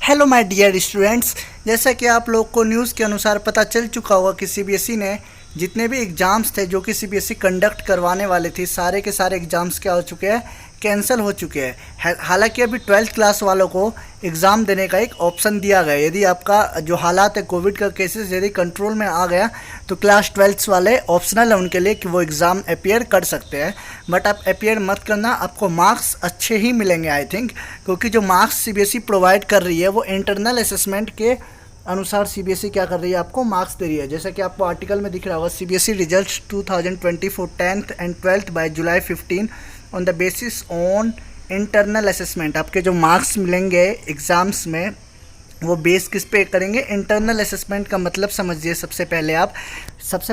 Hello my dear students, जैसा कि आप लोग को न्यूज़ के अनुसार पता चल चुका होगा कि सीबीएसई ने जितने भी एग्ज़ाम्स थे जो कि सीबीएसई कंडक्ट करवाने वाले थे, सारे के सारे एग्ज़ाम्स क्या हो चुके हैं, कैंसिल हो चुके हैं। हालांकि अभी 12th क्लास वालों को एग्ज़ाम देने का एक ऑप्शन दिया गया है। यदि आपका जो हालात है, कोविड का केसेस यदि कंट्रोल में आ गया तो क्लास 12th वाले ऑप्शनल है उनके लिए कि वो एग्ज़ाम अपियर कर सकते हैं। बट आप अपियर मत करना, आपको मार्क्स अच्छे ही मिलेंगे आई थिंक, क्योंकि जो मार्क्स सीबीएसई प्रोवाइड कर रही है वो इंटरनल असेसमेंट के अनुसार सीबीएसई क्या कर रही है, आपको मार्क्स दे रही है। जैसा कि आपको आर्टिकल में दिख रहा होगा, CBSE results 2024 10th and 12th by July 15 on the basis on internal assessment. आपके जो मार्क्स मिलेंगे एग्ज़ाम्स में वो बेस किस पे करेंगे, इंटरनल असेसमेंट का मतलब समझिए। सबसे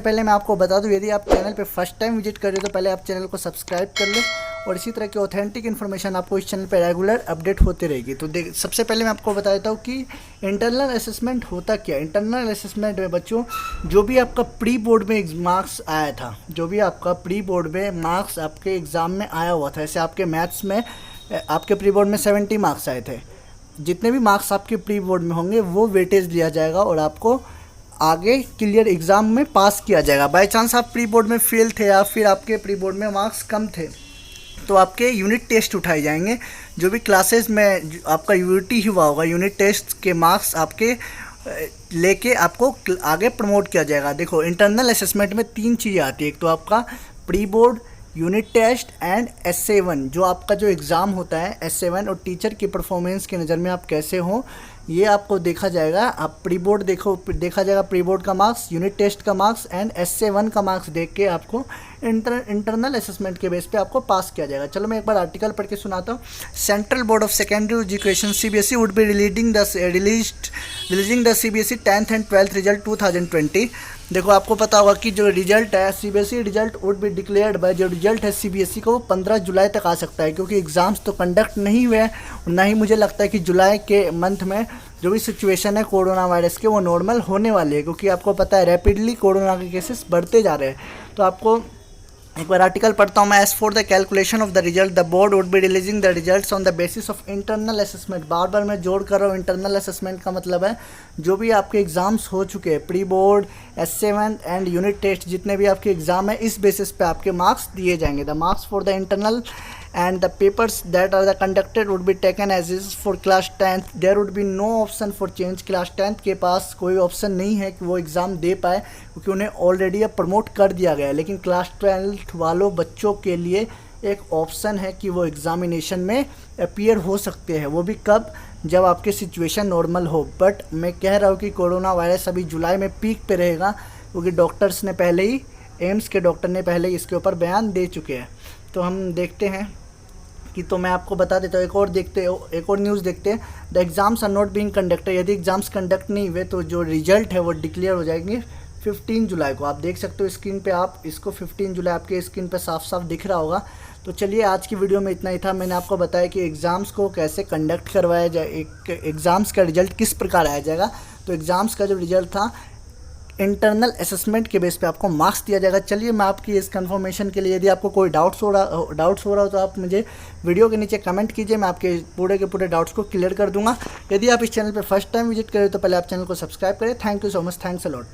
पहले मैं आपको बता दूं, यदि आप चैनल पे फर्स्ट टाइम विजिट कर रहे हो तो पहले आप चैनल को सब्सक्राइब कर लें और इसी तरह की ऑथेंटिक इन्फॉर्मेशन आपको इस चैनल पे रेगुलर अपडेट होते रहेगी। तो सबसे पहले मैं आपको बता देता हूँ कि इंटरनल असेसमेंट होता क्या है। इंटरनल असेसमेंट में बच्चों, जो भी आपका प्री बोर्ड में मार्क्स आया था, जो भी आपका प्री बोर्ड में मार्क्स आपके एग्ज़ाम में आया हुआ था, जैसे आपके मैथ्स में आपके प्री बोर्ड में 70 मार्क्स आए थे, जितने भी मार्क्स आपके प्री बोर्ड में होंगे वो वेटेज लिया जाएगा और आपको आगे क्लियर एग्ज़ाम में पास किया जाएगा। बाय चांस आप प्री बोर्ड में फेल थे या फिर आपके प्री बोर्ड में मार्क्स कम थे तो आपके यूनिट टेस्ट उठाए जाएंगे। जो भी क्लासेस में आपका यूनिटी हुआ होगा, यूनिट टेस्ट के मार्क्स आपके लेके आपको आगे प्रमोट किया जाएगा। देखो, इंटरनल असेसमेंट में 3 चीज़ें आती है। एक तो आपका pre board, unit test and S7। जो आपका जो एग्ज़ाम होता है S7 और टीचर की परफॉर्मेंस की नज़र में आप कैसे हो, ये आपको देखा जाएगा। आप प्री बोर्ड देखा जाएगा, प्री बोर्ड का मार्क्स, यूनिट टेस्ट का मार्क्स एंड S7 का मार्क्स देख के आपको इंटरनल असेसमेंट के बेस पे आपको पास किया जाएगा। चलो मैं एक बार आर्टिकल पढ़ के सुनाता हूँ। Central board of secondary education CBSE would be releasing the CBSE 10th and 12th result 2020। देखो, आपको पता होगा कि जो रिजल्ट है CBSE result would be declared by, जो रिजल्ट है CBSE को 15 जुलाई तक आ सकता है, क्योंकि एग्ज़ाम्स तो कंडक्ट नहीं हुए हैं और ना ही मुझे लगता है कि जुलाई के मंथ में जो भी सिचुएशन है कोरोना वायरस के वो नॉर्मल होने वाली है, क्योंकि आपको पता है रैपिडली कोरोना के केसेस बढ़ते जा रहे हैं। तो आपको एक बार आर्टिकल पढ़ता हूँ मैं। As for the calculation of the result the board would be releasing the results on the basis of internal assessment. बार बार मैं जोड़ कर रहा हूँ, इंटरनल असेसमेंट का मतलब है जो भी आपके एग्ज़ाम्स हो चुके हैं, pre board, S7 and unit test, जितने भी आपके एग्ज़ाम है इस बेसिस पे आपके मार्क्स दिए जाएंगे। The marks for the internal and the papers that are the conducted would be taken as is for class 10th. there would be no option for change. class 10th के पास कोई option नहीं है कि वो exam दे पाए, क्योंकि उन्हें already अब प्रमोट कर दिया गया है। लेकिन क्लास 12th वालों बच्चों के लिए एक ऑप्शन है कि वो एग्ज़ामिनेशन में अपीयर हो सकते हैं। वो भी कब, जब आपकी सिचुएशन नॉर्मल हो। बट मैं कह रहा हूँ कि कोरोना वायरस अभी जुलाई में पीक पे रहेगा, क्योंकि डॉक्टर्स ने पहले ही, एम्स के डॉक्टर ने पहले ही इसके ऊपर बयान दे चुके हैं। तो हम देखते हैं कि, तो मैं आपको बता देता हूँ, एक और न्यूज़ देखते हैं। The exams are not being conducted. यदि एग्ज़ाम्स कंडक्ट नहीं हुए तो जो रिजल्ट है वो डिक्लेयर हो जाएंगे 15 जुलाई को। आप देख सकते हो स्क्रीन पे, आप इसको 15 जुलाई आपके स्क्रीन पे साफ साफ दिख रहा होगा। तो चलिए, आज की वीडियो में इतना ही था। मैंने आपको बताया कि एग्ज़ाम्स को कैसे कंडक्ट करवाया जाए, एक एग्ज़ाम्स का रिजल्ट किस प्रकार आया जाएगा। तो एग्ज़ाम्स का जो रिजल्ट था इंटरनल असेसमेंट के बेस पे आपको मार्क्स दिया जाएगा। चलिए, मैं आपकी इस कंफर्मेशन के लिए, यदि आपको कोई डाउट्स हो रहा हो तो आप मुझे वीडियो के नीचे कमेंट कीजिए, मैं आपके पूरे के पूरे डाउट्स को क्लियर कर दूंगा। यदि आप इस चैनल पर फर्स्ट टाइम विजिट करें तो पहले आप चैनल को सब्सक्राइब करें। Thank you so much, thanks a lot.